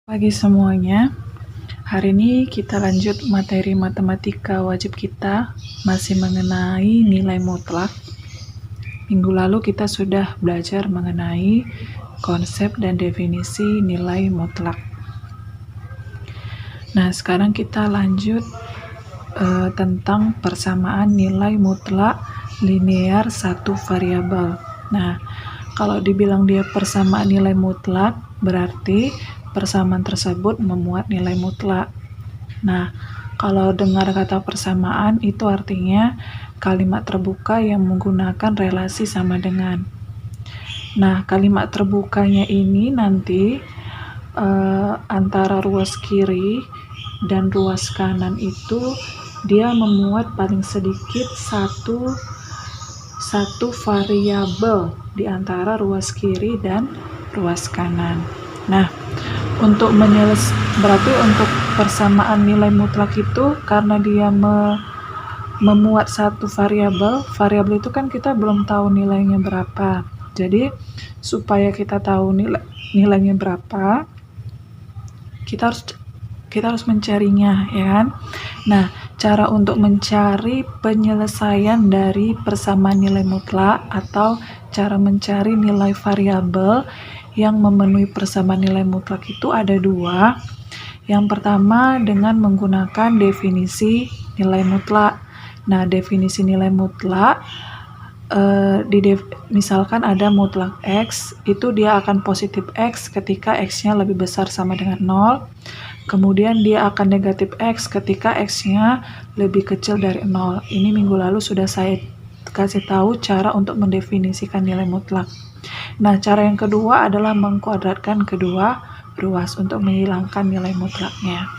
Pagi semuanya, hari ini kita lanjut materi matematika wajib kita, masih mengenai nilai mutlak. Minggu lalu kita sudah belajar mengenai konsep dan definisi nilai mutlak. Nah, sekarang kita lanjut tentang persamaan nilai mutlak linear satu variabel. Nah, kalau dibilang dia persamaan nilai mutlak, berarti persamaan tersebut memuat nilai mutlak. Nah, kalau dengar kata persamaan itu artinya kalimat terbuka yang menggunakan relasi sama dengan. Nah, kalimat terbukanya ini nanti antara ruas kiri dan ruas kanan itu dia memuat paling sedikit satu variabel di antara ruas kiri dan ruas kanan. Nah, berarti untuk persamaan nilai mutlak itu karena dia memuat satu variabel itu kan kita belum tahu nilainya berapa. Jadi supaya kita tahu nilainya berapa, kita harus mencarinya, ya kan? Nah, cara untuk mencari penyelesaian dari persamaan nilai mutlak atau cara mencari nilai variabel yang memenuhi persamaan nilai mutlak itu ada dua. Yang pertama dengan menggunakan definisi nilai mutlak. Nah, definisi nilai mutlak misalkan ada mutlak X, itu dia akan positif X ketika X-nya lebih besar sama dengan 0. Kemudian dia akan negatif X ketika X-nya lebih kecil dari 0. Ini minggu lalu sudah saya kasih tahu cara untuk mendefinisikan nilai mutlak. Nah, cara yang kedua adalah mengkuadratkan kedua ruas untuk menghilangkan nilai mutlaknya.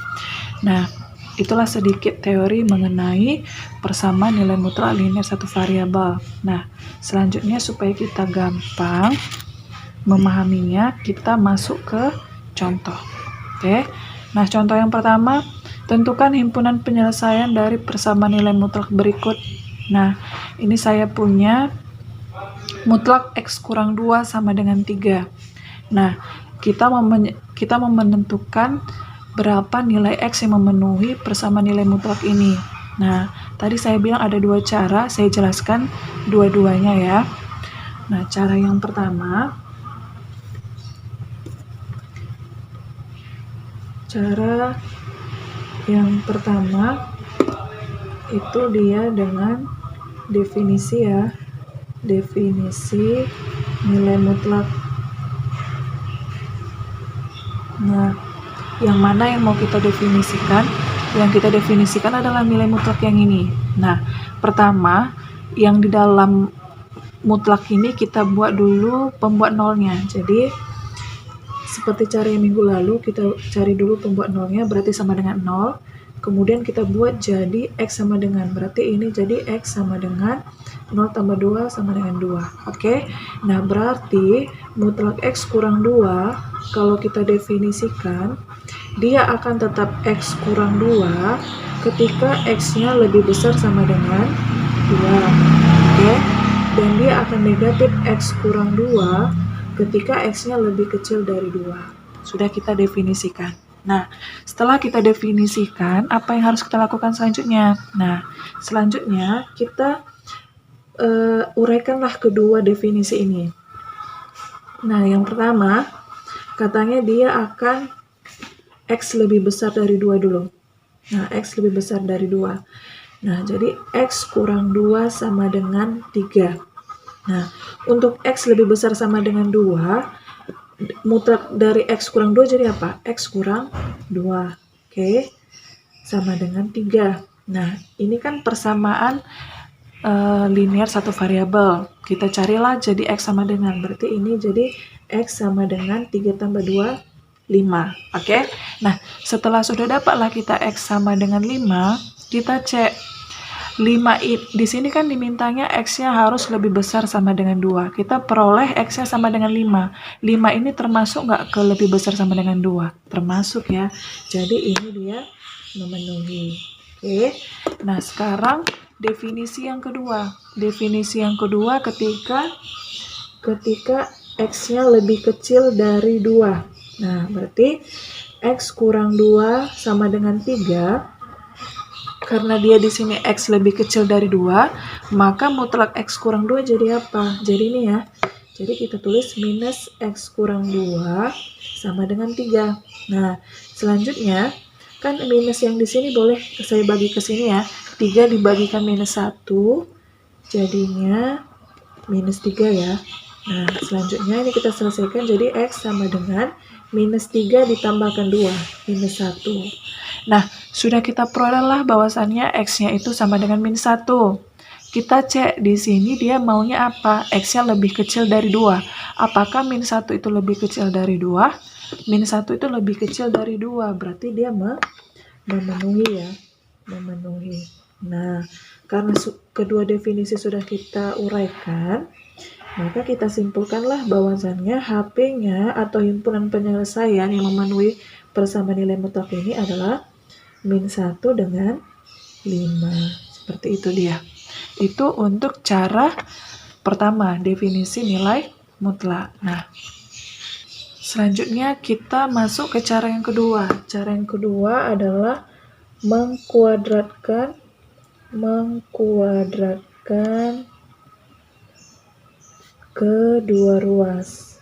Nah, itulah sedikit teori mengenai persamaan nilai mutlak linear satu variabel. Nah, selanjutnya supaya kita gampang memahaminya, kita masuk ke contoh. Oke. Nah, contoh yang pertama, tentukan himpunan penyelesaian dari persamaan nilai mutlak berikut. Nah, ini saya punya mutlak X kurang 2 sama dengan 3. Nah, kita mau menentukan berapa nilai X yang memenuhi persamaan nilai mutlak ini. Nah, tadi saya bilang ada dua cara, saya jelaskan dua-duanya ya. Nah, cara yang pertama, itu dia dengan definisi ya, definisi nilai mutlak. Nah, yang mana yang mau kita definisikan? Yang kita definisikan adalah nilai mutlak yang ini. Nah, pertama, yang di dalam mutlak ini kita buat dulu pembuat nolnya. Jadi, seperti cara yang minggu lalu, kita cari dulu pembuat nolnya, berarti sama dengan 0. Kemudian kita buat jadi X sama dengan, berarti ini jadi X sama dengan 0 tambah 2 sama dengan 2. Oke? Nah, berarti mutlak X kurang 2, kalau kita definisikan, dia akan tetap X kurang 2 ketika X-nya lebih besar sama dengan 2. Oke? Dan dia akan negatif X kurang 2 ketika X-nya lebih kecil dari 2. Sudah kita definisikan. Nah, setelah kita definisikan, apa yang harus kita lakukan selanjutnya? Nah, selanjutnya kita uraikanlah kedua definisi ini. Nah, yang pertama, katanya dia akan X lebih besar dari 2 dulu. Nah, X lebih besar dari 2. Nah, jadi X kurang 2 sama dengan 3. Nah, untuk X lebih besar sama dengan 2, mutlak dari X kurang 2 jadi apa? X kurang 2. Oke, sama dengan 3. Nah, ini kan persamaan linear satu variabel. Kita carilah jadi X sama dengan, berarti ini jadi X sama dengan 3 tambah 2, 5. Oke? Nah, setelah sudah dapatlah kita X sama dengan 5, kita cek 5 di sini kan dimintanya X-nya harus lebih besar sama dengan 2. Kita peroleh X-nya sama dengan 5. 5 ini termasuk nggak ke lebih besar sama dengan 2? Termasuk ya. Jadi ini dia memenuhi. Oke. Nah, sekarang definisi yang kedua. Definisi yang kedua ketika X-nya lebih kecil dari 2. Nah, berarti X kurang 2 sama dengan 3, karena dia di sini X lebih kecil dari 2, maka mutlak X kurang 2 jadi apa? Jadi ini ya. Jadi kita tulis minus X kurang 2 sama dengan 3. Nah, selanjutnya, kan minus yang di sini boleh saya bagi ke sini ya. 3 dibagikan minus 1, jadinya minus 3 ya. Nah, selanjutnya ini kita selesaikan, jadi X sama dengan minus 3 ditambahkan 2, minus 1. Nah, sudah kita perolehlah bahwasannya X-nya itu sama dengan minus 1. Kita cek di sini dia maunya apa? X-nya lebih kecil dari 2. Apakah minus 1 itu lebih kecil dari 2? Minus 1 itu lebih kecil dari 2. Berarti dia memenuhi ya. Memenuhi. Nah, karena kedua definisi sudah kita uraikan, maka kita simpulkanlah bahwasannya HP-nya atau himpunan penyelesaian yang memenuhi persamaan nilai mutlak ini adalah min 1 dengan 5. Seperti itu dia. Itu untuk cara pertama, definisi nilai mutlak. Nah, selanjutnya kita masuk ke cara yang kedua. Cara yang kedua adalah mengkuadratkan kedua ruas.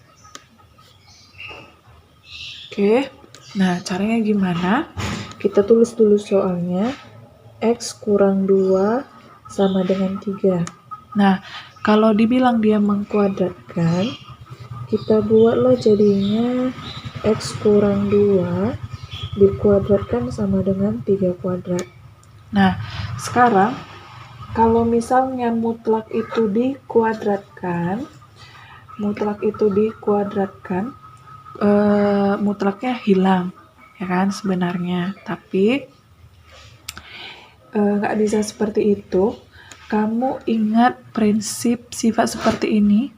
Oke, nah caranya gimana? Kita tulis dulu soalnya. X kurang 2 sama dengan 3. Nah, kalau dibilang dia mengkuadratkan, kita buatlah jadinya X kurang 2 dikuadratkan sama dengan 3 kuadrat. Nah, sekarang kalau misalnya mutlak itu dikuadratkan, mutlaknya hilang, ya kan sebenarnya. Tapi nggak bisa seperti itu. Kamu ingat prinsip sifat seperti ini?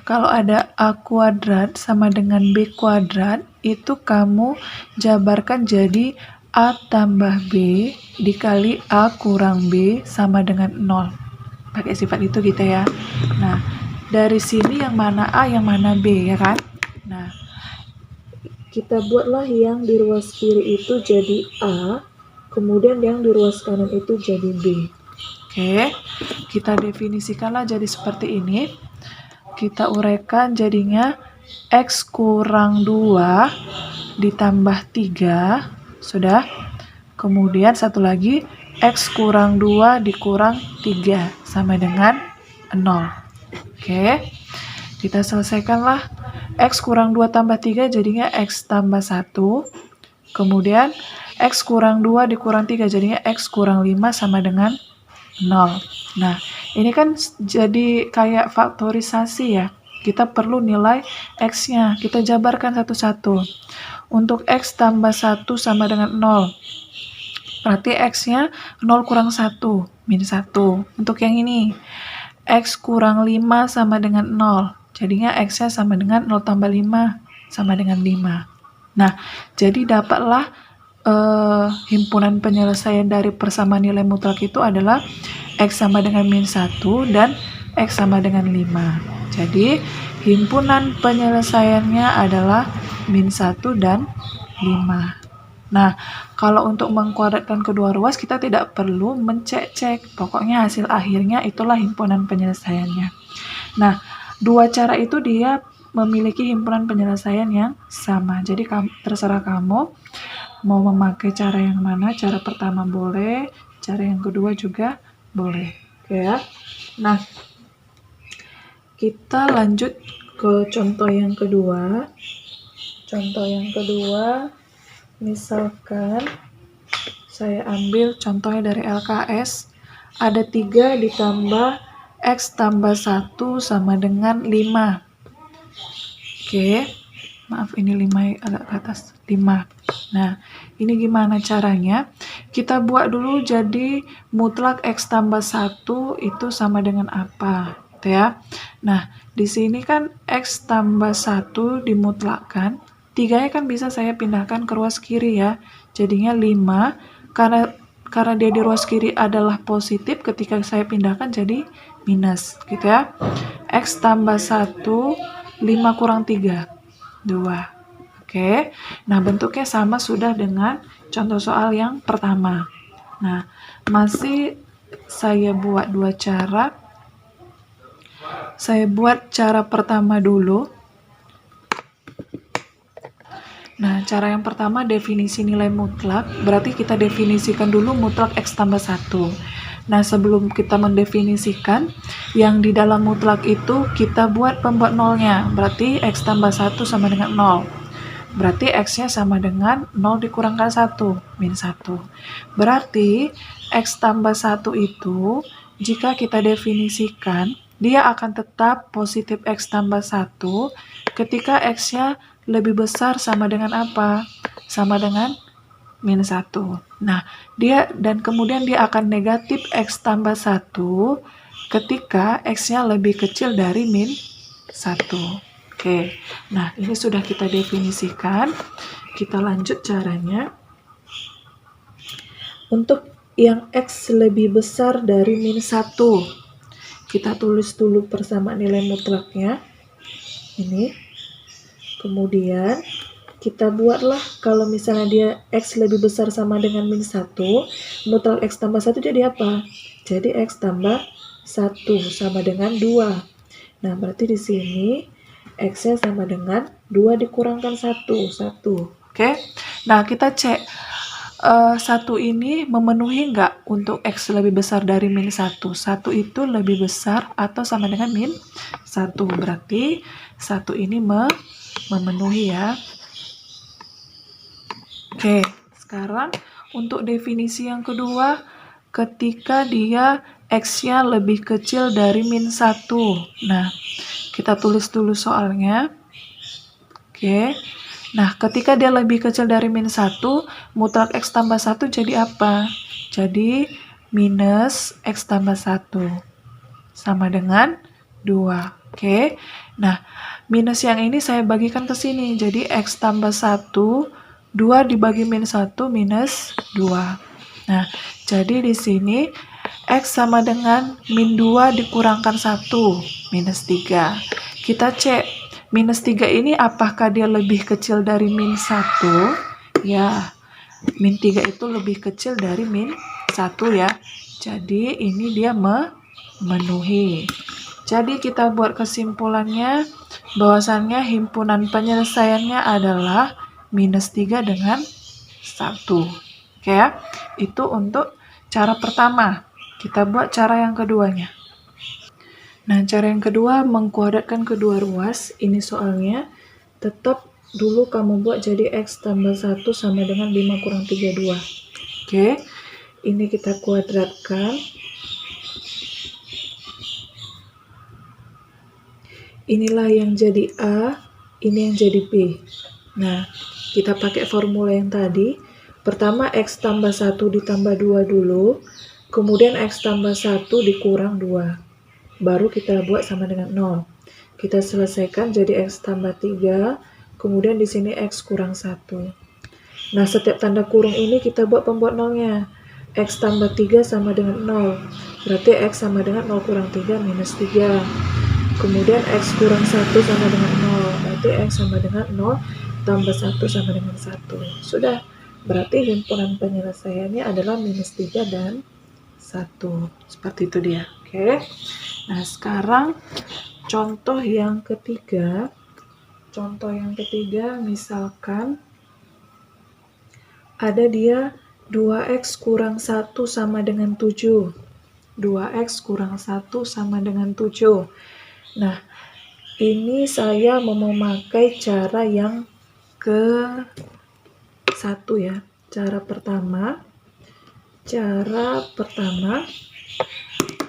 Kalau ada A kuadrat sama dengan B kuadrat, itu kamu jabarkan jadi A tambah B dikali A kurang B sama dengan 0. Pakai sifat itu gitu ya. Nah, dari sini yang mana A, yang mana B, ya kan? Nah, kita buatlah yang di ruas kiri itu jadi A, kemudian yang di ruas kanan itu jadi B. Oke, kita definisikanlah jadi seperti ini. Kita uraikan jadinya X kurang 2 ditambah 3, sudah. Kemudian satu lagi, X kurang 2 dikurang 3 sama dengan 0. Oke, kita selesaikanlah. X kurang 2 tambah 3 jadinya X tambah 1. Kemudian X kurang 2 dikurang 3 jadinya X kurang 5 sama dengan 0. Nah, ini kan jadi kayak faktorisasi ya. Kita perlu nilai X-nya. Kita jabarkan satu-satu. Untuk X tambah 1 sama dengan 0. Berarti X-nya 0 kurang 1, min 1. Untuk yang ini, X kurang 5 sama dengan 0. Jadinya X-nya sama dengan 0 tambah 5 sama dengan 5. Nah, jadi dapatlah himpunan penyelesaian dari persamaan nilai mutlak itu adalah X sama dengan min 1 dan X sama dengan 5. Jadi, himpunan penyelesaiannya adalah min 1 dan 5. Nah, kalau untuk mengkuadratkan kedua ruas, kita tidak perlu mencek-cek. Pokoknya hasil akhirnya itulah himpunan penyelesaiannya. Nah, dua cara itu dia memiliki himpunan penyelesaian yang sama. Jadi, terserah kamu mau memakai cara yang mana. Cara pertama boleh, cara yang kedua juga boleh. Oke ya. Nah, kita lanjut ke contoh yang kedua. Contoh yang kedua, misalkan saya ambil contohnya dari LKS. Ada 3 ditambah X tambah 1 sama dengan 5. Oke, maaf ini 5 agak ke atas, 5. Nah, ini gimana caranya? Kita buat dulu jadi mutlak X tambah 1 itu sama dengan apa? Gitu ya. Nah, di sini kan X tambah 1 dimutlakkan. 3-nya kan bisa saya pindahkan ke ruas kiri ya. Jadinya 5. Karena dia di ruas kiri adalah positif, ketika saya pindahkan jadi minus. Gitu ya. X tambah 1, 5 kurang 3, 2. Oke, nah bentuknya sama sudah dengan contoh soal yang pertama. Nah, masih saya buat dua cara. Saya buat cara pertama dulu. Nah, cara yang pertama definisi nilai mutlak, berarti kita definisikan dulu mutlak X tambah 1. Nah, sebelum kita mendefinisikan, yang di dalam mutlak itu kita buat pembuat nolnya, berarti X tambah 1 sama dengan 0. Berarti X-nya sama dengan 0 dikurangkan 1, min 1. Berarti X tambah 1 itu, jika kita definisikan, dia akan tetap positif X tambah 1 ketika X-nya lebih besar sama dengan apa? Sama dengan min 1. Nah, dan kemudian dia akan negatif X tambah 1 ketika X-nya lebih kecil dari min 1. Oke, nah ini sudah kita definisikan. Kita lanjut caranya. Untuk yang X lebih besar dari min 1, kita tulis dulu persamaan nilai mutlaknya. Ini. Kemudian kita buatlah kalau misalnya dia X lebih besar sama dengan min 1, mutlak X tambah 1 jadi apa? Jadi X tambah 1 sama dengan 2. Nah, berarti di sini X-nya sama dengan 2 dikurangkan 1. Oke? Nah, kita cek 1 ini memenuhi nggak untuk X lebih besar dari min 1? 1 itu lebih besar atau sama dengan min 1. Berarti 1 ini memenuhi ya. Oke, sekarang untuk definisi yang kedua, ketika dia X-nya lebih kecil dari min 1. Nah, kita tulis dulu soalnya. Oke, nah ketika dia lebih kecil dari min 1, mutlak X tambah 1 jadi apa? Jadi minus X tambah 1 sama dengan 2. Oke, nah minus yang ini saya bagikan ke sini. Jadi X tambah 1, 2 dibagi min 1 minus 2. Nah, jadi di sini X sama dengan min 2 dikurangkan 1, minus 3. Kita cek, minus 3 ini apakah dia lebih kecil dari min 1? Ya, min 3 itu lebih kecil dari min 1 ya. Jadi ini dia memenuhi. Jadi kita buat kesimpulannya bahwasannya himpunan penyelesaiannya adalah minus 3 dengan 1. Oke ya, itu untuk cara pertama. Kita buat cara yang keduanya. Nah, cara yang kedua mengkuadratkan kedua ruas. Ini soalnya tetap dulu kamu buat jadi X tambah 1 sama dengan 5 kurang 32. Oke, ini kita kuadratkan. Inilah yang jadi A, ini yang jadi B. Nah, kita pakai formula yang tadi. Pertama X tambah 1 ditambah 2 dulu, kemudian X tambah 1 dikurang 2. Baru kita buat sama dengan 0. Kita selesaikan jadi X tambah 3, kemudian di sini X kurang 1. Nah, setiap tanda kurung ini kita buat pembuat nolnya. X tambah 3 sama dengan 0. Berarti X sama dengan 0 kurang 3 minus 3. Kemudian X kurang 1 sama dengan 0. Berarti X sama dengan 0 tambah 1 sama dengan 1. Sudah. Berarti himpunan penyelesaiannya adalah minus 3 dan 1. Seperti itu dia. Oke. Nah, sekarang contoh yang ketiga. Contoh yang ketiga misalkan ada dia 2X kurang 1 sama dengan 7. 2X kurang 1 sama dengan 7. Nah, ini saya mau memakai cara yang ke-1 ya. Cara pertama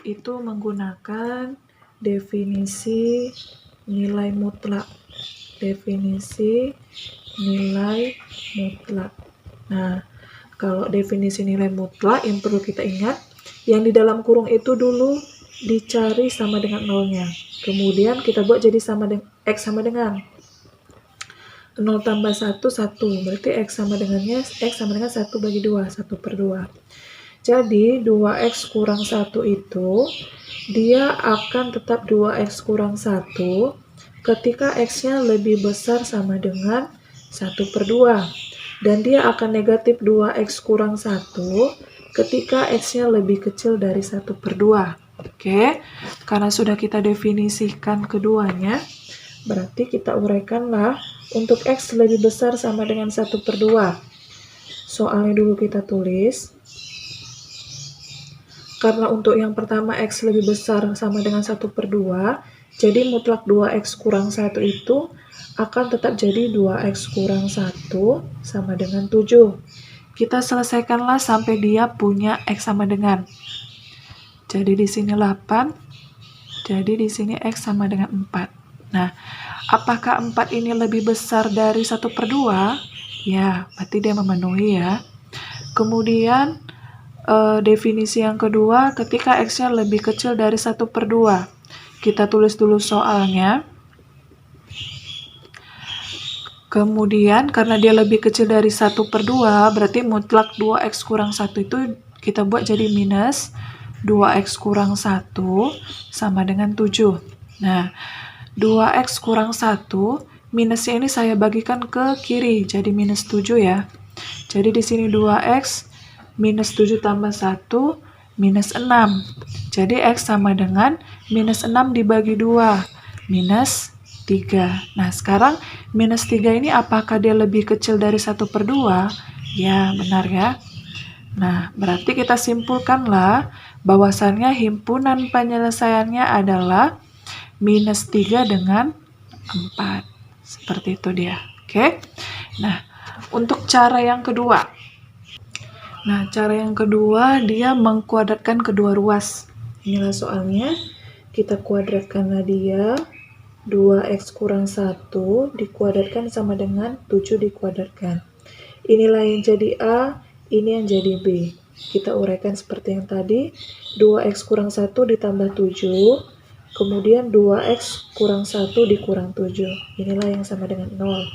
itu menggunakan definisi nilai mutlak. Definisi nilai mutlak. Nah, kalau definisi nilai mutlak yang perlu kita ingat, yang di dalam kurung itu dulu dicari sama dengan nolnya. Kemudian kita buat jadi X sama dengan 0 tambah 1, 1. Berarti X sama dengan 1 bagi 2, 1/2. Jadi 2X kurang 1 itu dia akan tetap 2X kurang 1 ketika X-nya lebih besar sama dengan 1/2. Dan dia akan negatif 2x kurang 1 ketika x-nya lebih kecil dari 1/2. Oke, karena sudah kita definisikan keduanya, berarti kita uraikanlah untuk x lebih besar sama dengan 1/2. Soalnya dulu kita tulis. Karena untuk yang pertama x lebih besar sama dengan 1/2, jadi mutlak 2x kurang 1 itu akan tetap jadi 2x kurang 1 sama dengan 7. Kita selesaikanlah sampai dia punya x sama dengan. Jadi di sini 8, jadi di sini x sama dengan 4. Nah, apakah 4 ini lebih besar dari 1/2? Ya, berarti dia memenuhi ya. Kemudian, definisi yang kedua, ketika x-nya lebih kecil dari 1/2. Kita tulis dulu soalnya. Kemudian, karena dia lebih kecil dari 1/2, berarti mutlak 2x kurang 1 itu kita buat jadi minus 2x kurang 1 sama dengan 7. Nah, 2x kurang 1, minusnya ini saya bagikan ke kiri, jadi minus 7 ya. Jadi di sini 2x minus 7 tambah 1, minus 6. Jadi x sama dengan minus 6 dibagi 2, minus 3. Nah, sekarang minus 3 ini apakah dia lebih kecil dari 1/2? Ya, benar ya. Nah, berarti kita simpulkanlah bahwasannya himpunan penyelesaiannya adalah minus 3 dengan 4. Seperti itu dia. Oke. Nah, untuk cara yang kedua. Nah, cara yang kedua, dia mengkuadratkan kedua ruas. Inilah soalnya, kita kuadratkanlah dia, 2x kurang 1 dikuadratkan sama dengan 7 dikuadratkan. Inilah yang jadi A, ini yang jadi B. Kita uraikan seperti yang tadi, 2x kurang 1 ditambah 7, kemudian 2x kurang 1 dikurang 7. Inilah yang sama dengan 0.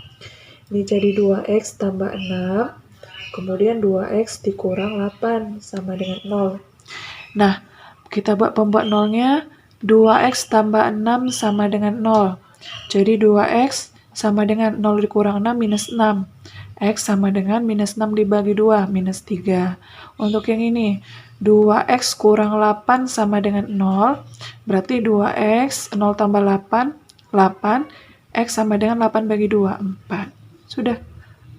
Ini jadi 2x tambah 6. Kemudian 2x dikurang 8 sama dengan 0. Nah, kita buat pembuat nolnya, 2x tambah 6 sama dengan 0. Jadi 2x sama dengan 0 dikurang 6 minus 6. X sama dengan minus 6 dibagi 2, minus 3. Untuk yang ini, 2x kurang 8 sama dengan 0. Berarti 2x, 0 tambah 8, 8. X sama dengan 8 bagi 2, 4. Sudah.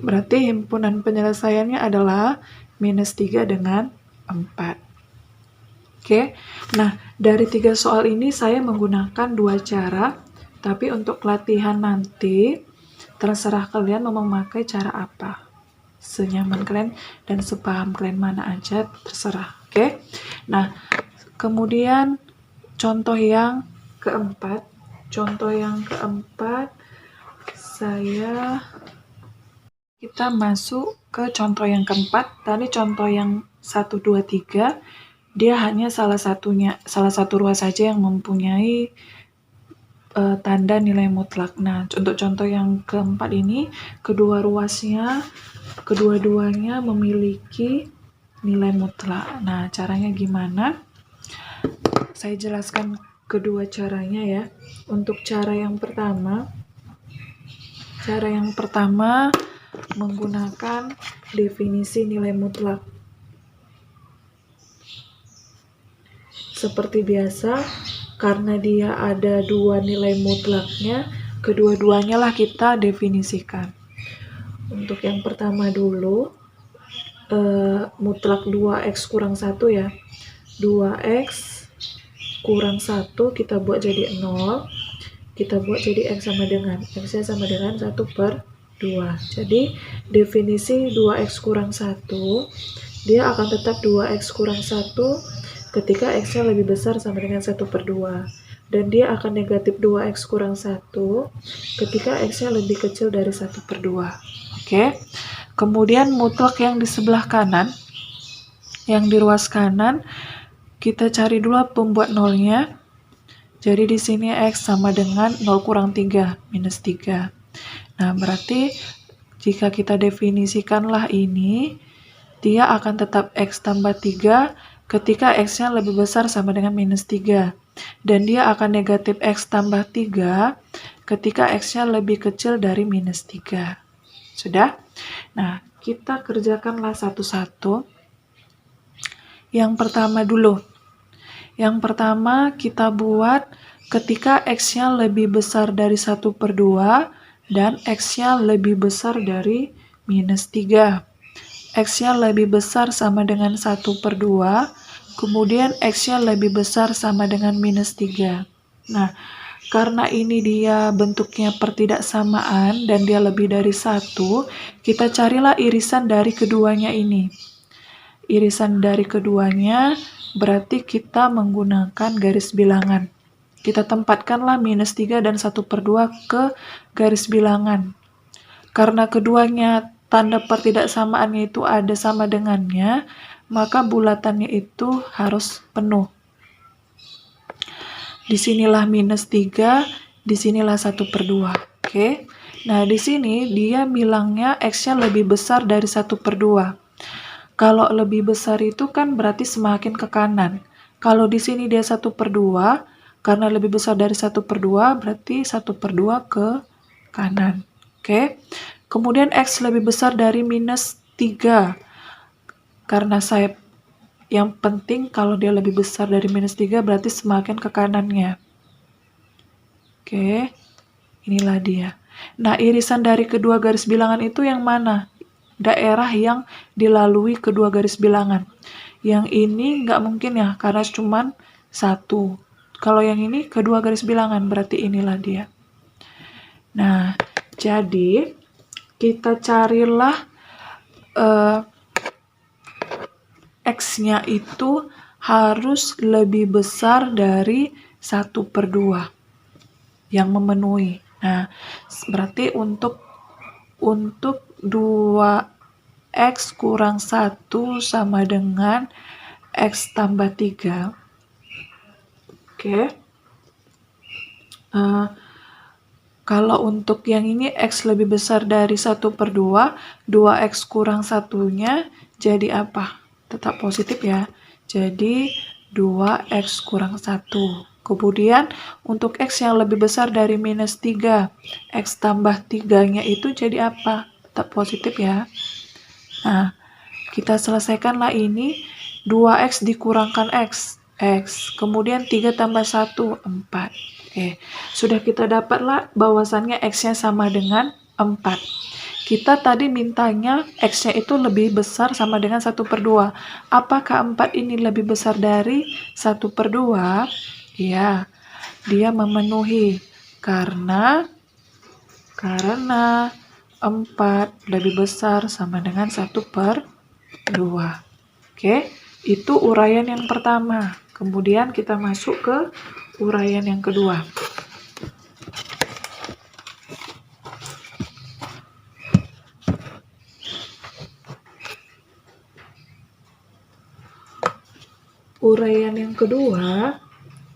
Berarti himpunan penyelesaiannya adalah minus 3 dengan 4. Oke, nah dari 3 soal ini saya menggunakan 2 cara, tapi untuk latihan nanti terserah kalian mau memakai cara apa. Senyaman kalian dan sepaham kalian mana aja terserah. Oke, nah kemudian contoh yang keempat. Contoh yang keempat, kita masuk ke contoh yang keempat. Tadi contoh yang 1, 2, 3, dia hanya salah satu ruas saja yang mempunyai tanda nilai mutlak. Nah, untuk contoh yang keempat ini, kedua-duanya memiliki nilai mutlak. Nah, caranya gimana? Saya jelaskan kedua caranya ya. Untuk cara yang pertama menggunakan definisi nilai mutlak. Seperti biasa, karena dia ada 2 nilai mutlaknya, kedua-duanya lah kita definisikan. Untuk yang pertama dulu, mutlak 2x kurang 1 ya. 2x kurang 1 kita buat jadi 0. Kita buat jadi x sama dengan, x-nya sama dengan 1/2. Jadi definisi 2x kurang 1, dia akan tetap 2x kurang 1 ketika x-nya lebih besar sama dengan 1/2. Dan dia akan negatif 2x kurang 1 ketika x-nya lebih kecil dari 1/2. Oke. Kemudian mutlak yang di sebelah kanan, yang di ruas kanan, kita cari dulu pembuat nolnya. Jadi di sini x sama dengan 0 kurang 3, minus 3. Nah, berarti jika kita definisikanlah ini, dia akan tetap x tambah 3 ketika x-nya lebih besar sama dengan minus 3. Dan dia akan negatif x tambah 3 ketika x-nya lebih kecil dari minus 3. Sudah? Nah, kita kerjakanlah satu-satu. Yang pertama dulu. Yang pertama kita buat ketika X-nya lebih besar dari 1/2 dan X-nya lebih besar dari -3. X-nya lebih besar sama dengan 1/2, kemudian X-nya lebih besar sama dengan -3. Nah, karena ini dia bentuknya pertidaksamaan dan dia lebih dari 1, kita carilah irisan dari keduanya ini. Irisan dari keduanya berarti kita menggunakan garis bilangan. Kita tempatkanlah -3 dan 1/2 ke garis bilangan. Karena keduanya tanda pertidaksamaannya itu ada sama dengannya, maka bulatannya itu harus penuh. Disinilah -3, disinilah 1/2. Oke. Nah, di sini dia bilangnya X-nya lebih besar dari 1/2. Kalau lebih besar itu kan berarti semakin ke kanan. Kalau di sini dia 1/2, karena lebih besar dari 1/2, berarti 1/2 ke kanan. Oke. Kemudian X lebih besar dari -3. Karena yang penting kalau dia lebih besar dari -3 berarti semakin ke kanannya. Oke. Inilah dia. Nah, irisan dari kedua garis bilangan itu yang mana? Daerah yang dilalui kedua garis bilangan. Yang ini nggak mungkin ya, karena cuma 1. Kalau yang ini kedua garis bilangan, berarti inilah dia. Nah, jadi kita carilah X-nya itu harus lebih besar dari 1/2 yang memenuhi. Nah, berarti untuk 2X kurang 1 sama dengan X tambah 3. Oke. Kalau untuk yang ini X lebih besar dari 1/2, 2X kurang 1-nya jadi apa? Tetap positif ya. Jadi 2X kurang 1. Kemudian untuk X yang lebih besar dari -3, X tambah 3-nya itu jadi apa? Tetap positif ya. Nah, kita selesaikanlah ini. 2X dikurangkan X. Kemudian 3 tambah 1, 4. Oke, sudah kita dapatlah bahwasannya X-nya sama dengan 4. Kita tadi mintanya X-nya itu lebih besar sama dengan 1/2. Apakah 4 ini lebih besar dari 1/2? Ya, dia memenuhi. Karena 4 lebih besar sama dengan 1/2. Oke, itu uraian yang pertama. Kemudian kita masuk ke uraian yang kedua. Uraian yang kedua,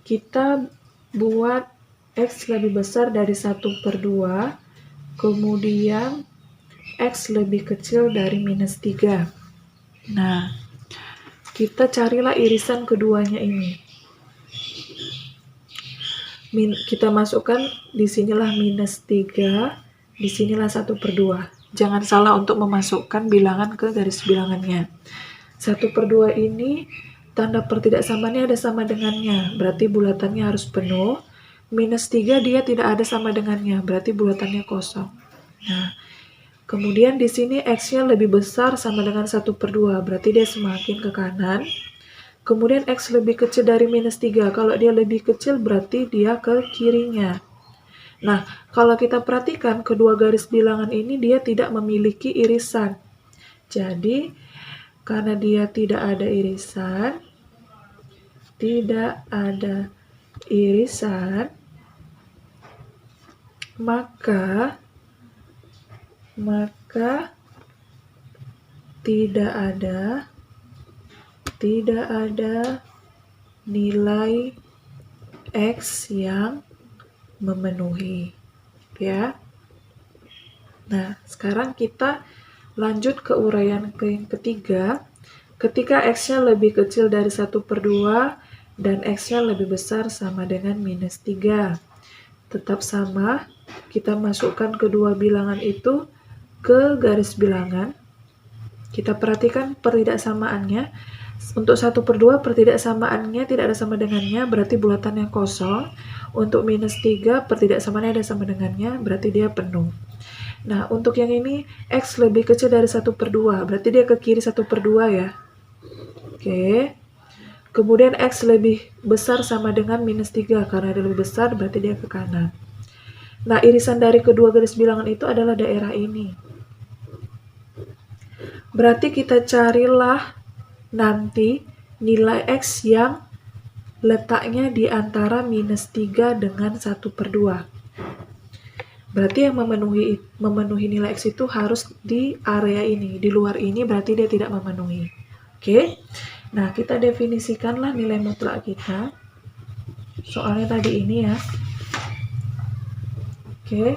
kita buat X lebih besar dari 1/2, kemudian X lebih kecil dari -3. Nah, kita carilah irisan keduanya ini. Kita masukkan di sinilah -3, di sinilah 1/2. Jangan salah untuk memasukkan bilangan ke garis bilangannya. 1/2 ini tanda pertidaksamaannya ada sama dengannya, berarti bulatannya harus penuh. -3 dia tidak ada sama dengannya, berarti bulatannya kosong. Nah, kemudian di sini X-nya lebih besar sama dengan 1/2, berarti dia semakin ke kanan. Kemudian X lebih kecil dari -3. Kalau dia lebih kecil berarti dia ke kirinya. Nah, kalau kita perhatikan kedua garis bilangan ini dia tidak memiliki irisan. Jadi, karena dia tidak ada irisan, maka tidak ada nilai X yang memenuhi, ya. Nah, sekarang kita lanjut ke uraian yang ketiga. Ketika X-nya lebih kecil dari 1/2 dan X-nya lebih besar sama dengan -3. Tetap sama, kita masukkan kedua bilangan itu ke garis bilangan. Kita perhatikan pertidaksamaannya. Untuk 1/2 pertidaksamaannya tidak ada sama dengannya, berarti bulatannya kosong. Untuk -3 pertidaksamaannya ada sama dengannya, berarti dia penuh. Nah, untuk yang ini X lebih kecil dari 1/2, berarti dia ke kiri 1/2 ya. Oke. Kemudian X lebih besar sama dengan -3, karena dia lebih besar berarti dia ke kanan. Nah, irisan dari kedua garis bilangan itu adalah daerah ini. Berarti kita carilah nanti nilai X yang letaknya di antara -3 dengan 1/2. Berarti yang memenuhi nilai X itu harus di area ini, di luar ini berarti dia tidak memenuhi. Oke. Nah, kita definisikanlah nilai mutlak kita. Soalnya tadi ini ya. Oke.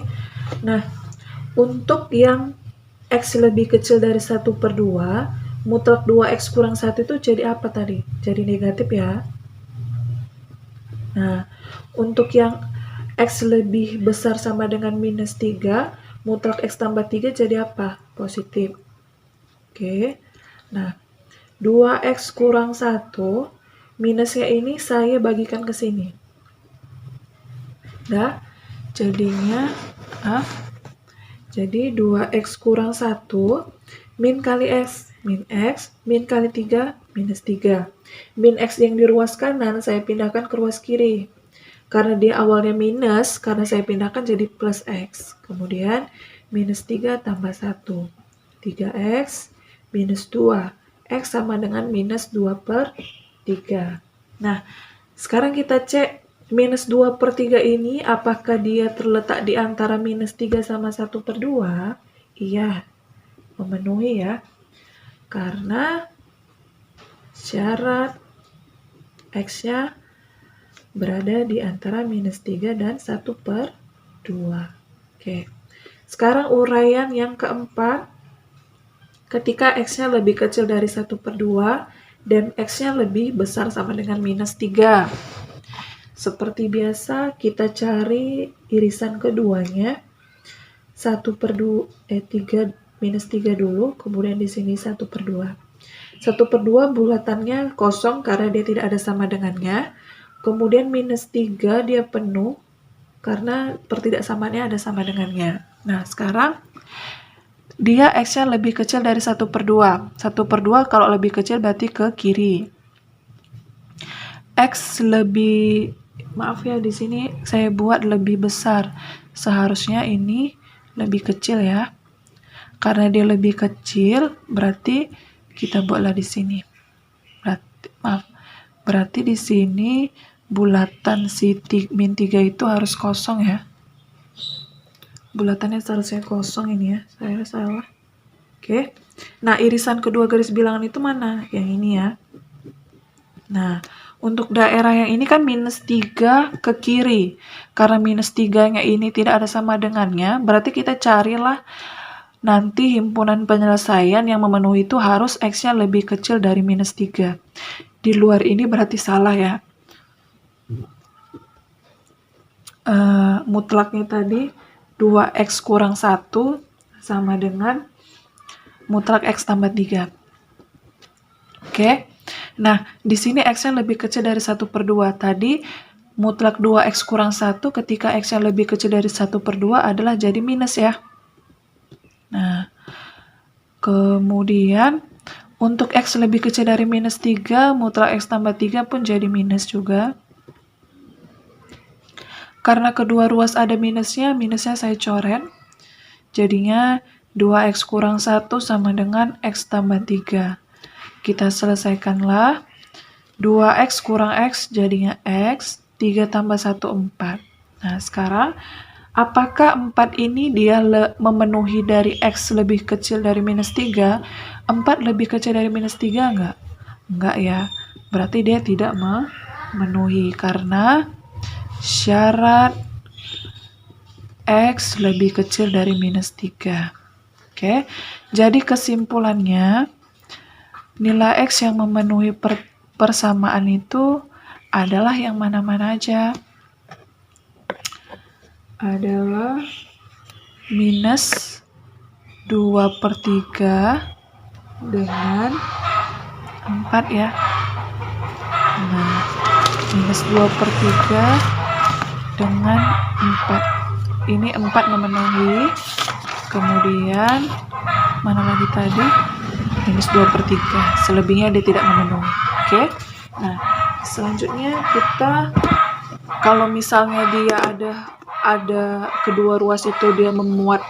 Nah, untuk yang X lebih kecil dari 1/2, mutlak 2X kurang 1 itu jadi apa tadi? Jadi negatif ya. Nah, untuk yang X lebih besar sama dengan -3, mutlak X tambah 3 jadi apa? Positif. Oke. Nah, 2X kurang 1, minusnya ini saya bagikan ke sini. Nah, jadinya, jadi 2X kurang 1, min kali X, min X, min kali 3, -3. Min X yang di ruas kanan, saya pindahkan ke ruas kiri. Karena dia awalnya minus, karena saya pindahkan jadi plus X. Kemudian, -3 tambah 1. 3X minus 2. X sama dengan -2/3. Nah, sekarang kita cek -2/3 ini apakah dia terletak di antara -3 sama 1/2? Iya, memenuhi ya. Karena syarat X-nya berada di antara -3 dan 1/2. Oke. Sekarang uraian yang keempat. Ketika X-nya lebih kecil dari 1/2 dan X-nya lebih besar sama dengan -3. Seperti biasa, kita cari irisan keduanya. 3 -3 dulu, kemudian di sini 1/2. 1/2 bulatannya kosong karena dia tidak ada sama dengannya. Kemudian -3 dia penuh karena pertidaksamaannya ada sama dengannya. Nah, sekarang dia X-nya lebih kecil dari 1/2. 1/2 kalau lebih kecil berarti ke kiri. X lebih, maaf ya di sini saya buat lebih besar. Seharusnya ini lebih kecil ya. Karena dia lebih kecil, berarti kita buatlah di sini. Berarti di sini bulatan si -3 itu harus kosong ya. Bulatannya seharusnya kosong ini ya, saya salah. Oke. Nah, irisan kedua garis bilangan itu mana? Yang ini ya. Nah, untuk daerah yang ini kan -3 ke kiri. Karena -3-nya ini tidak ada sama dengannya, berarti kita carilah nanti himpunan penyelesaian yang memenuhi itu harus X-nya lebih kecil dari -3. Di luar ini berarti salah ya. Mutlaknya tadi 2X kurang 1 sama dengan mutlak X tambah 3. Oke. Nah, di sini X-nya lebih kecil dari 1/2. Tadi mutlak 2X kurang 1 ketika X-nya lebih kecil dari 1/2 adalah jadi minus ya. Nah, kemudian untuk X lebih kecil dari -3, mutlak X tambah 3 pun jadi minus juga. Karena kedua ruas ada minusnya saya coret. Jadinya 2X kurang 1 sama dengan X tambah 3. Kita selesaikanlah. 2X kurang X jadinya X, 3 tambah 1, 4. Nah, sekarang apakah 4 ini dia memenuhi dari X lebih kecil dari -3? 4 lebih kecil dari -3 enggak? Enggak ya. Berarti dia tidak memenuhi karena syarat X lebih kecil dari -3. Oke. Jadi kesimpulannya nilai X yang memenuhi persamaan itu adalah yang mana-mana aja? Adalah 2/3 dengan 4 ya. Nah, minus 2/3 dengan 4. Ini 4 memenuhi. Kemudian, mana lagi tadi? Minus 2/3. Selebihnya dia tidak memenuhi. Oke. Nah, selanjutnya kita, kalau misalnya dia ada kedua ruas itu dia memuat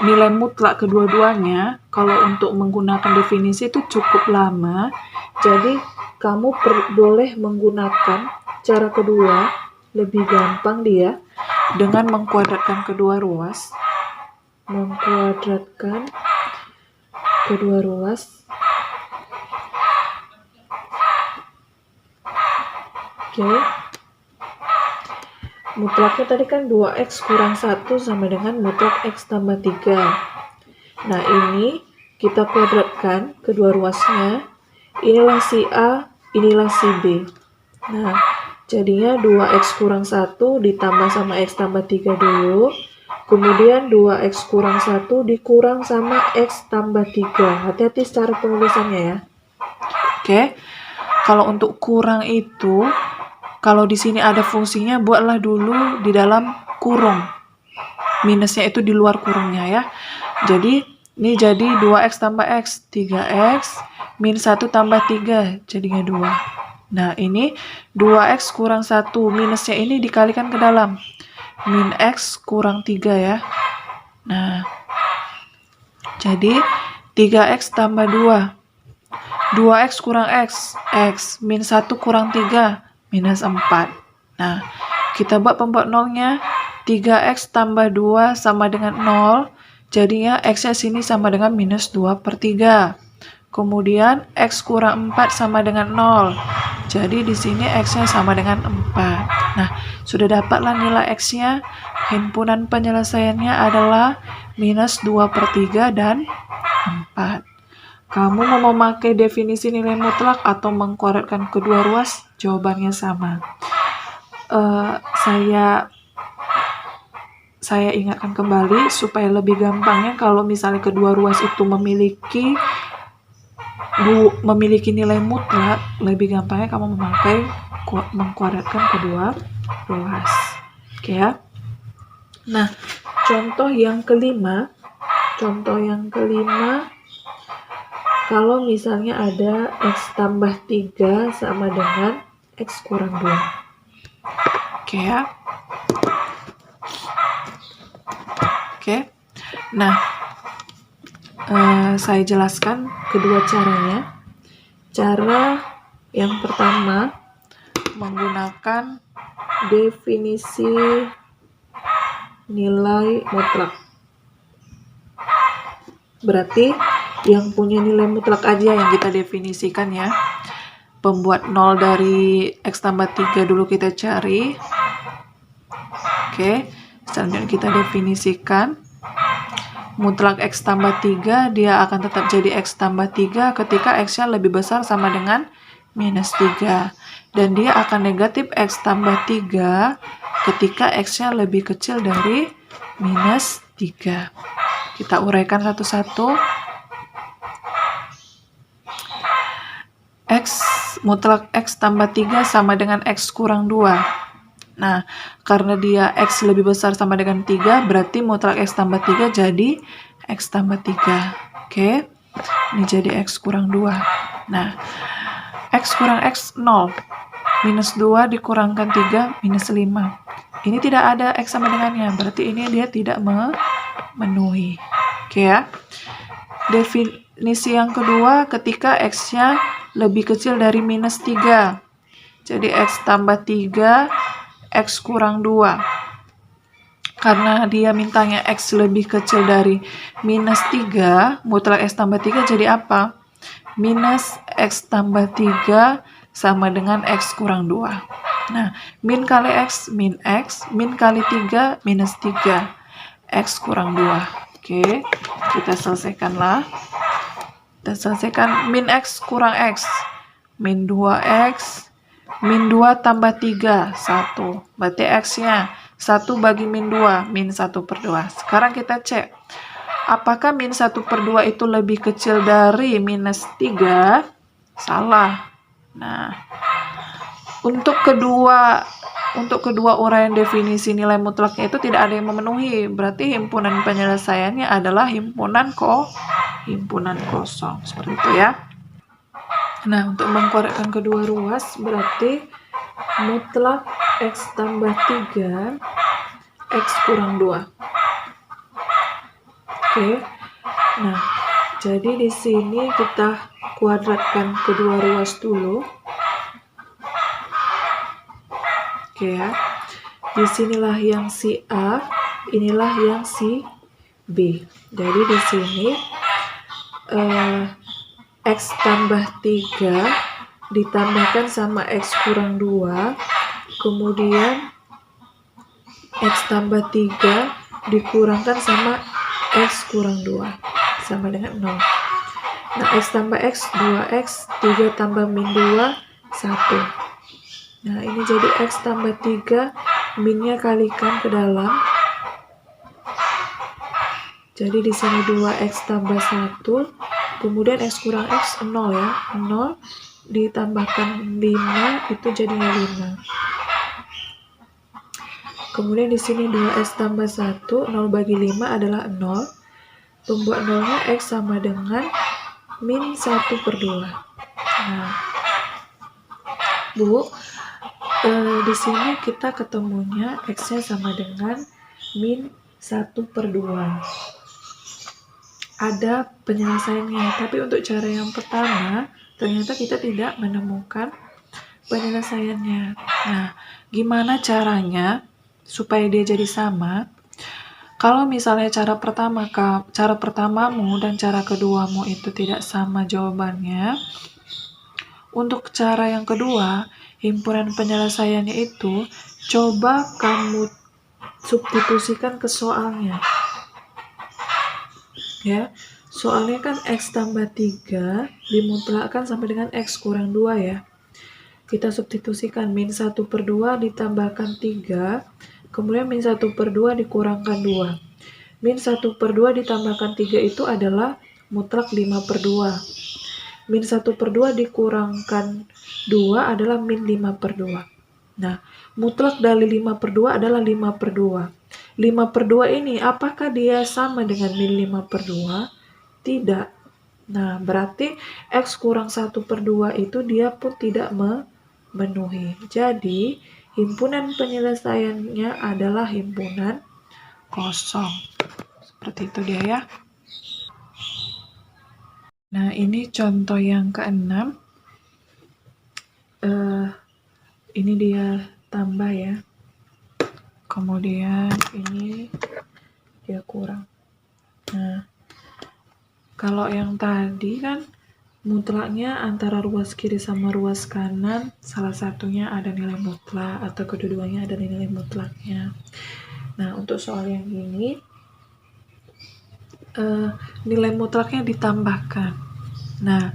nilai mutlak kedua-duanya, kalau untuk menggunakan definisi itu cukup lama. Jadi kamu boleh menggunakan cara kedua, lebih gampang dia, dengan mengkuadratkan kedua ruas. Mengkuadratkan kedua ruas. Oke. Mutlaknya tadi kan 2x kurang 1 sama dengan mutlak x tambah 3. Nah, ini kita kuadratkan kedua ruasnya. Inilah si A, inilah si B. Nah, jadinya 2x kurang 1 ditambah sama x tambah 3 dulu. Kemudian 2x kurang 1 dikurang sama x tambah 3. Hati-hati secara penulisannya ya. Oke. Kalau untuk kurang itu, kalau di sini ada fungsinya, buatlah dulu di dalam kurung. Minusnya itu di luar kurungnya ya. Jadi, ini jadi 2x tambah x, 3x, min 1 tambah 3, jadinya 2. Nah, ini 2x kurang 1, minusnya ini dikalikan ke dalam. Min x kurang 3 ya. Nah, jadi 3x tambah 2. 2x kurang x, x, min 1 kurang 3, minus 4. Nah, kita buat pembuat nolnya. 3x tambah 2 sama dengan 0. Jadinya x-nya sini sama dengan minus 2/3. Kemudian x kurang 4 sama dengan 0. Jadi di sini x-nya sama dengan 4. Nah, sudah dapatlah nilai x-nya. Himpunan penyelesaiannya adalah minus 2/3 dan 4. Kamu mau memakai definisi nilai mutlak atau mengkuadratkan kedua ruas? Jawabannya sama. Saya ingatkan kembali supaya lebih gampangnya, kalau misalnya kedua ruas itu memiliki nilai mutlak, lebih gampangnya kamu mengkuadratkan kedua ruas. Oke ya. Nah, contoh yang kelima, kalau misalnya ada x tambah 3 sama dengan x kurang 2. Oke ya. Oke. Nah, saya jelaskan kedua caranya. Cara yang pertama, menggunakan definisi nilai mutlak. Berarti yang punya nilai mutlak aja yang kita definisikan ya. Pembuat 0 dari x tambah 3 dulu kita cari. Oke, selanjutnya kita definisikan. Mutlak x tambah 3, dia akan tetap jadi x tambah 3 ketika x-nya lebih besar sama dengan minus 3. Dan dia akan negatif x tambah 3 ketika x-nya lebih kecil dari minus 3. Kita uraikan satu-satu. Mutlak x tambah 3 sama dengan x kurang 2. Nah, karena dia x lebih besar sama dengan 3, berarti mutlak x tambah 3 jadi x tambah 3. Oke, ini jadi x kurang 2. Nah, x kurang x 0. Minus 2 dikurangkan 3, minus 5. Ini tidak ada x sama dengannya, berarti ini dia tidak memenuhi. Oke ya. Definisi yang kedua, ketika x-nya lebih kecil dari minus 3. Jadi x tambah 3, x kurang 2. Karena dia mintanya x lebih kecil dari minus 3, mutlak x tambah 3 jadi apa? Minus x tambah 3 sama dengan x kurang 2. Nah, min kali x, min x, min kali 3, minus 3. X kurang 2. Oke, kita selesaikanlah. Kita selesaikan min x kurang x. Min 2x, min 2 tambah 3, 1. Berarti x-nya 1 bagi min 2, min 1/2. Sekarang kita cek. Apakah min 1/2 itu lebih kecil dari minus 3? Salah. Nah, untuk kedua uraian definisi nilai mutlaknya itu tidak ada yang memenuhi. Berarti himpunan penyelesaiannya adalah himpunan kosong. Seperti itu ya. Nah, untuk mengkorekkan kedua ruas berarti mutlak X tambah 3, X kurang 2. Oke. Nah, jadi di sini kita kuadratkan kedua ruas dulu. Oke ya. Disinilah yang si A, inilah yang si B. Jadi di sini X tambah 3 ditambahkan sama X kurang 2, kemudian X tambah 3 dikurangkan sama X kurang 2, sama dengan 0. Nah, X tambah X, 2X, 3 tambah min 2, 1. Nah, ini jadi X tambah 3, minnya kalikan ke dalam. Jadi di sini 2X tambah 1, kemudian X kurang X 0 ya. 0 ditambahkan 5 itu jadinya 5. Kemudian di sini 2X tambah 1, 0 bagi 5 adalah 0. Pembuat 0-nya X sama dengan min 1/2. Nah, Bu, di sini kita ketemunya X-nya sama dengan min 1/2. Ada penyelesaiannya, tapi untuk cara yang pertama ternyata kita tidak menemukan penyelesaiannya. Nah, gimana caranya supaya dia jadi sama? Kalau misalnya cara pertamamu dan cara keduamu itu tidak sama jawabannya, untuk cara yang kedua, himpunan penyelesaiannya itu coba kamu substitusikan ke soalnya. Ya, soalnya kan X tambah 3 dimutlakkan sampai dengan X kurang 2 ya. Kita substitusikan min 1/2 ditambahkan 3, kemudian min 1/2 dikurangkan 2. Min 1/2 ditambahkan 3 itu adalah mutlak 5/2. Min 1/2 dikurangkan 2 adalah min 5/2. Nah, mutlak dari 5/2 adalah 5/2. 5/2 ini apakah dia sama dengan min 5/2? Tidak. Nah, berarti X kurang 1/2 itu dia pun tidak memenuhi. Jadi, himpunan penyelesaiannya adalah himpunan kosong. Seperti itu dia ya. Nah, ini contoh yang ke-6. Ini dia tambah ya. Kemudian ini dia kurang. Nah, kalau yang tadi kan mutlaknya antara ruas kiri sama ruas kanan, salah satunya ada nilai mutlak atau kedua-duanya ada nilai mutlaknya. Nah, untuk soal yang ini nilai mutlaknya ditambahkan. Nah,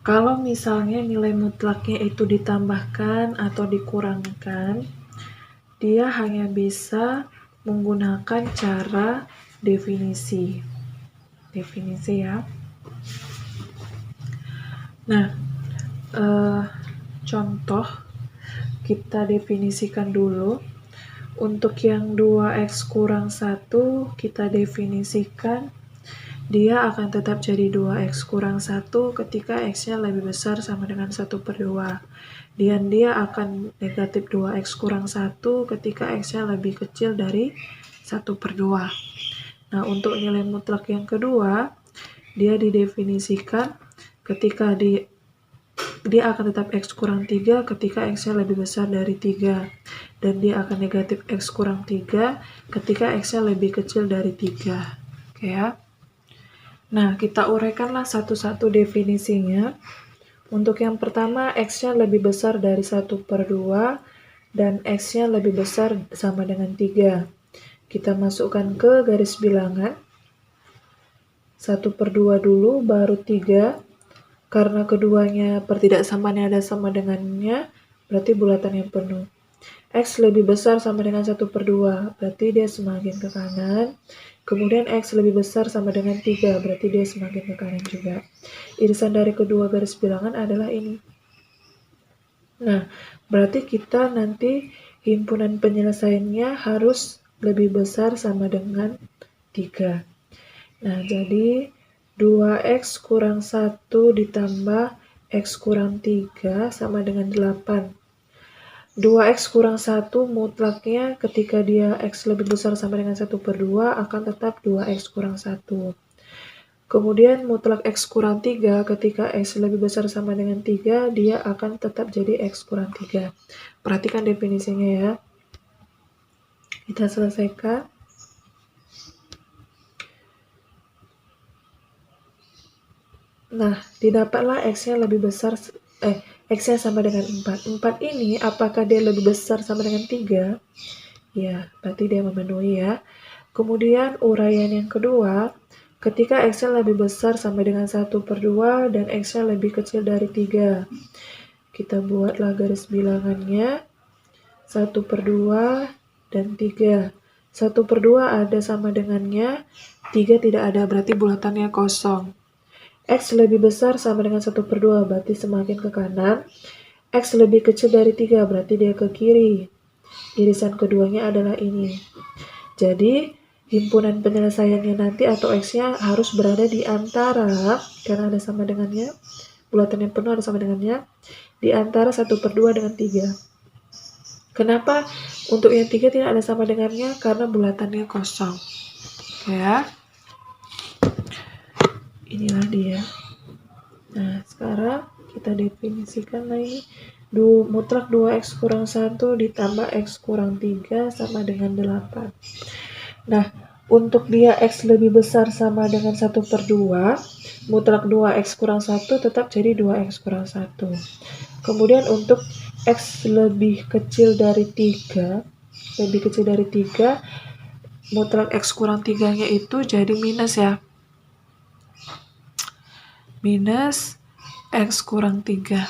kalau misalnya nilai mutlaknya itu ditambahkan atau dikurangkan, dia hanya bisa menggunakan cara definisi. Definisi ya. Nah, contoh kita definisikan dulu. Untuk yang 2X kurang 1 kita definisikan dia akan tetap jadi 2X kurang 1 ketika X-nya lebih besar sama dengan 1/2. Dan dia akan negatif 2X kurang 1 ketika X-nya lebih kecil dari 1/2. Nah, untuk nilai mutlak yang kedua, dia didefinisikan ketika dia akan tetap X kurang 3 ketika X-nya lebih besar dari 3. Dan dia akan negatif X kurang 3 ketika X-nya lebih kecil dari 3. Oke ya. Nah, kita uraikanlah satu-satu definisinya. Untuk yang pertama, X-nya lebih besar dari 1/2 dan X-nya lebih besar sama dengan 3. Kita masukkan ke garis bilangan. 1/2 dulu, baru 3. Karena keduanya pertidaksamaannya ada sama dengannya, berarti bulatan yang penuh. X lebih besar sama dengan 1/2, berarti dia semakin ke kanan. Kemudian X lebih besar sama dengan 3, berarti dia semakin ke kanan juga. Irisan dari kedua garis bilangan adalah ini. Nah, berarti kita nanti himpunan penyelesaiannya harus lebih besar sama dengan 3. Nah, jadi 2X kurang 1 ditambah X kurang 3 sama dengan 8. 2X kurang 1 mutlaknya ketika dia X lebih besar sama dengan 1/2 akan tetap 2X kurang 1. Kemudian mutlak X kurang 3 ketika X lebih besar sama dengan 3 dia akan tetap jadi X kurang 3. Perhatikan definisinya ya. Kita selesaikan. Nah, didapatlah X-nya lebih besar X-nya sama dengan 4. 4 ini apakah dia lebih besar sama dengan 3? Ya, berarti dia memenuhi ya. Kemudian uraian yang kedua, ketika X-nya lebih besar sama dengan 1/2 dan X-nya lebih kecil dari 3. Kita buatlah garis bilangannya 1/2 dan 3. 1/2 ada sama dengannya, 3 tidak ada, berarti bulatannya kosong. X lebih besar sama dengan 1/2, berarti semakin ke kanan. X lebih kecil dari 3, berarti dia ke kiri. Irisan keduanya adalah ini. Jadi, himpunan penyelesaiannya nanti atau X-nya harus berada di antara, karena ada sama dengannya, bulatan yang penuh ada sama dengannya, di antara 1/2 dengan 3. Kenapa untuk yang 3 tidak ada sama dengannya? Karena bulatannya kosong. Ya. Inilah dia. Nah, sekarang kita definisikan lagi. Mutlak 2X kurang 1 ditambah X kurang 3 sama dengan 8. Nah, untuk dia X lebih besar sama dengan 1/2, mutlak 2X kurang 1 tetap jadi 2X kurang 1. Kemudian untuk X lebih kecil dari 3, mutlak X kurang 3-nya itu jadi minus ya. Minus X kurang 3.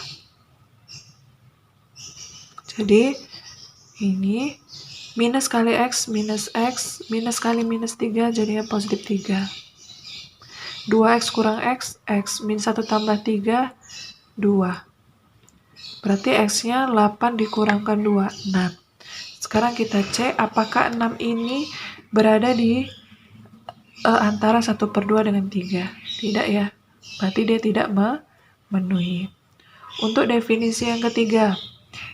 Jadi ini minus kali X, minus kali minus 3 jadinya positif 3. 2X kurang X, minus 1 tambah 3, 2. Berarti X-nya 8 dikurangkan 2, 6. Sekarang kita cek apakah 6 ini berada di antara 1/2 dengan 3. Tidak ya, berarti dia tidak memenuhi. Untuk definisi yang ketiga,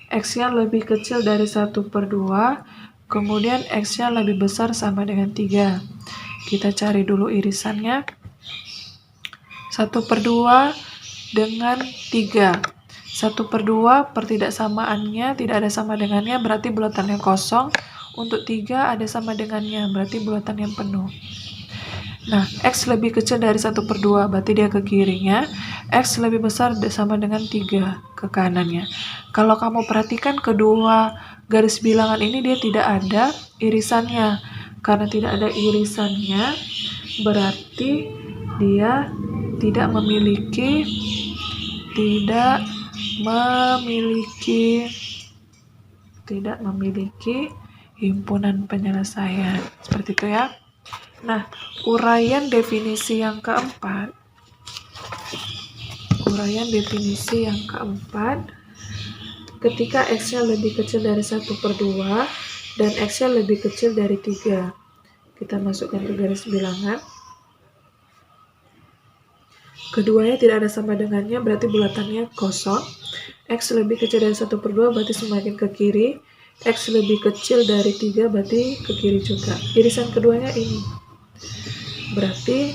X-nya lebih kecil dari 1/2, kemudian X-nya lebih besar sama dengan 3. Kita cari dulu irisannya. 1/2 dengan 3. 1/2 pertidaksamaannya tidak ada sama dengannya, berarti bulatannya kosong. Untuk 3 ada sama dengannya, berarti bulatan yang penuh. Nah, X lebih kecil dari 1/2, berarti dia ke kirinya. X lebih besar sama dengan 3 ke kanannya. Kalau kamu perhatikan kedua garis bilangan ini dia tidak ada irisannya. Karena tidak ada irisannya, berarti dia tidak memiliki himpunan penyelesaian. Seperti itu ya. Nah, uraian definisi yang keempat. Ketika X-nya lebih kecil dari 1/2 dan X-nya lebih kecil dari 3. Kita masukkan ke garis bilangan. Keduanya tidak ada sama dengannya, berarti bulatannya kosong. X lebih kecil dari 1/2 berarti semakin ke kiri. X lebih kecil dari 3 berarti ke kiri juga. Irisan keduanya ini. Berarti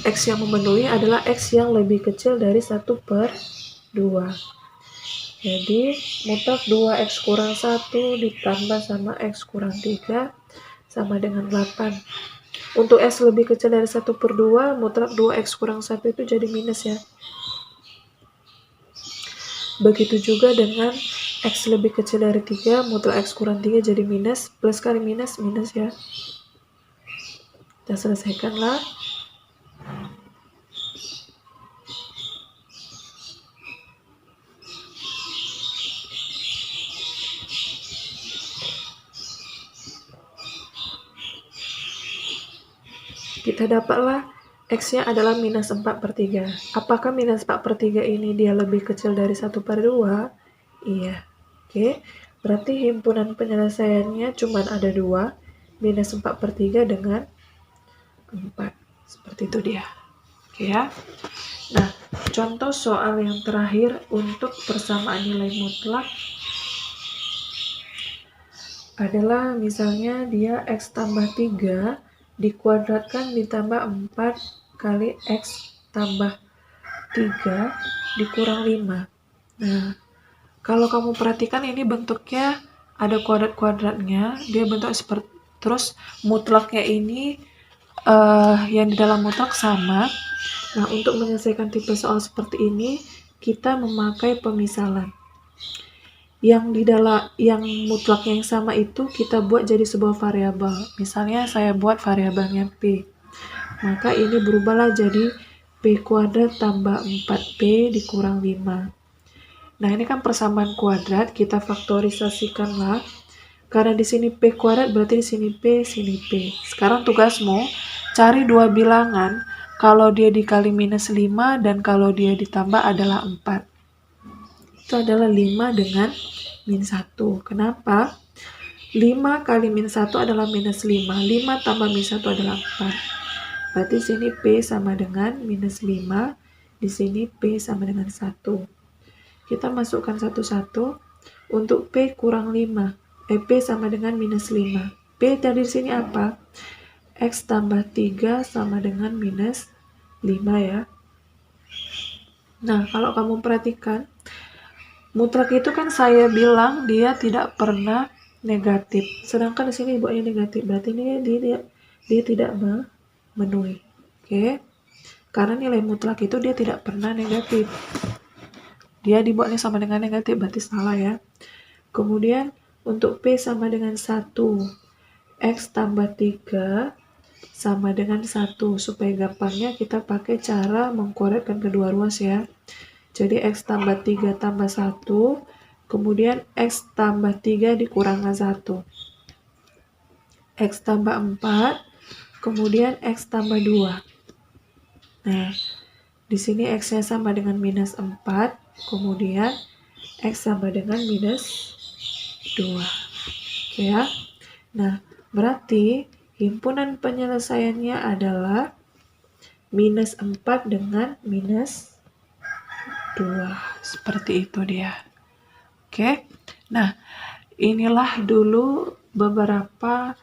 X yang memenuhi adalah X yang lebih kecil dari 1/2. Jadi mutlak 2X kurang 1 ditambah sama X kurang 3 sama dengan 8. Untuk X lebih kecil dari 1/2, mutlak 2X kurang 1 itu jadi minus ya. Begitu juga dengan X lebih kecil dari 3, mutlak X kurang 3 jadi minus, plus kali minus, minus ya. Kita selesaikanlah. kita dapatlah X-nya adalah minus 4/3. Apakah minus 4/3 ini dia lebih kecil dari 1/2? Iya. Oke, berarti himpunan penyelesaiannya cuma ada 2, minus 4/3 dengan 4. Seperti itu dia. Oke ya. Nah, contoh soal yang terakhir untuk persamaan nilai mutlak adalah misalnya dia X tambah 3 dikuadratkan ditambah 4 kali X tambah 3 dikurang 5. Nah, kalau kamu perhatikan ini bentuknya ada kuadrat-kuadratnya, dia bentuk seperti, terus mutlaknya ini yang di dalam mutlak sama. Nah, untuk menyelesaikan tipe soal seperti ini, kita memakai pemisalan. Yang di dalam yang mutlaknya yang sama itu kita buat jadi sebuah variabel. Misalnya saya buat variabelnya P. Maka ini berubahlah jadi P kuadrat tambah 4P dikurang 5. Nah, ini kan persamaan kuadrat, kita faktorisasikanlah. Karena di sini P kuadrat berarti di sini P, sini P. Sekarang tugasmu cari dua bilangan kalau dia dikali minus 5 dan kalau dia ditambah adalah 4. Itu adalah 5 dengan min 1. Kenapa? 5 kali min 1 adalah minus 5. 5 tambah min 1 adalah 4. Berarti sini P sama dengan minus 5. Di sini P sama dengan 1. Kita masukkan satu-satu. Untuk P kurang 5. P sama dengan minus 5. P dari sini apa? X tambah 3 sama dengan minus 5 ya. Nah, kalau kamu perhatikan, mutlak itu kan saya bilang dia tidak pernah negatif. Sedangkan di sini buatnya negatif. Berarti ini dia tidak memenuhi. Oke. Karena nilai mutlak itu dia tidak pernah negatif. Dia dibuatnya sama dengan negatif, berarti salah ya. Kemudian untuk P sama dengan 1. X tambah 3 sama dengan 1. Supaya gampangnya kita pakai cara mengkorekkan kedua ruas ya. Jadi X tambah 3 tambah 1, kemudian X tambah 3 dikurangkan 1. X tambah 4, kemudian X tambah 2. Nah, di sini X-nya sama dengan minus 4, kemudian X sama dengan minus 2. Oke ya. Nah, berarti himpunan penyelesaiannya adalah minus 4 dengan minus 2. Seperti itu dia. Oke. Nah, inilah dulu beberapa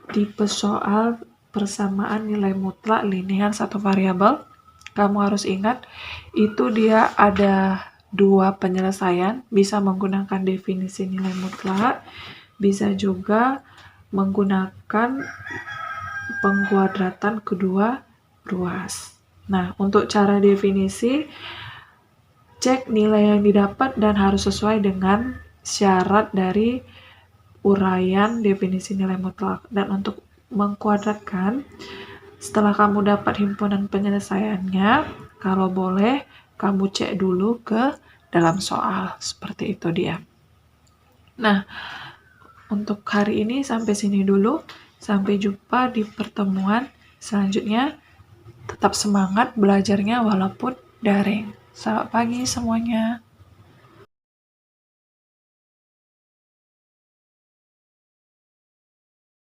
tipe soal persamaan nilai mutlak linear satu variabel. Kamu harus ingat, itu dia ada 2 penyelesaian, bisa menggunakan definisi nilai mutlak, bisa juga menggunakan pengkuadratan kedua ruas. Nah, untuk cara definisi, cek nilai yang didapat dan harus sesuai dengan syarat dari uraian definisi nilai mutlak. Dan untuk mengkuadratkan, setelah kamu dapat himpunan penyelesaiannya, kalau boleh kamu cek dulu ke dalam soal. Seperti itu dia. Nah, untuk hari ini sampai sini dulu. Sampai jumpa di pertemuan selanjutnya. Tetap semangat belajarnya walaupun daring. Selamat pagi semuanya.